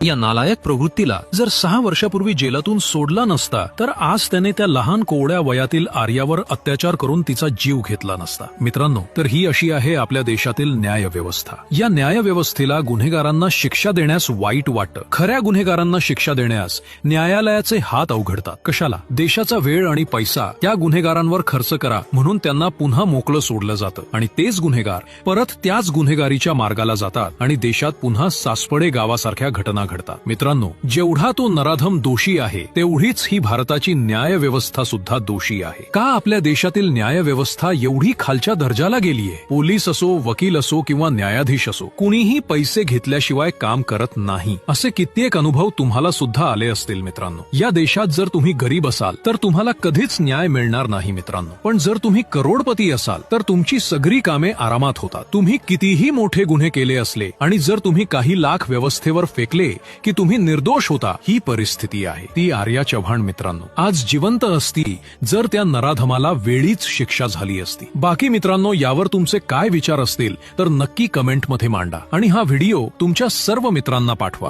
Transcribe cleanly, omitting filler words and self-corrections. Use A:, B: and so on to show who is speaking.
A: या नालायक प्रवृत्तीला जर 6 वर्षापूर्वी जेलातून सोडला नसता तर आज त्याने त्या लहान कोवड्या वयातील आर्यावर अत्याचार करून तिचा जीव घेतला नसता. मित्रांनो, तर ही अशी आहे आपल्या देशातील न्यायव्यवस्था. या न्यायव्यवस्थेला गुन्हेगारांना शिक्षा देण्यास वाईट वाटतं. खऱ्या गुन्हेगारांना शिक्षा देण्यास न्यायालयाचे हात अवघडतात. कशाला? देशाचा वेळ आणि पैसा त्या गुन्हेगारांवर खर्च करा म्हणून त्यांना पुन्हा मोकळं सोडलं जातं आणि तेच गुन्हेगार परत त्याच गुन्हेगारीच्या मार्गाला जातात आणि देशात पुन्हा सासपडे गावासारख्या घटना घडतात. मित्रांनो, जेवढा तो नराधम दोषी आहे तेवढीच ही भारताची न्यायव्यवस्था सुद्धा दोषी आहे. का आपल्या देशातील न्यायव्यवस्था एवढी खालच्या दर्जाला गेलीये? पोलीस असो, वकील असो किंवा न्यायाधीश असो, कुणीही पैसे घेतल्याशिवाय काम करत नाही. असे कित्येक अनुभव तुम्हाला सुद्धा आले असतील. मित्रांनो, या देशात जर तुम्ही गरीब असाल तर तुम्हाला कधीच न्याय मिळणार नाही. मित्रांनो, पण जर तुम्ही करोडपती असाल तर तुमची सगळी कामे आरामात होतात. तुम्ही कितीही मोठे गुन्हे केले असले आणि जर तुम्ही काही लाख व्यवस्थेवर फेकले की तुम्ही निर्दोष होता. ही परिस्थिती आहे. ती आर्या चव्हाण मित्रांनो आज जिवंत असती जर त्या नराधमाला वेळीच शिक्षा झाली असती. बाकी मित्रांनो, यावर तुमचे काय विचार असतील तर नक्की कमेंटमध्ये मांडा आणि हा व्हिडिओ तुमच्या सर्व मित्रांना पाठवा.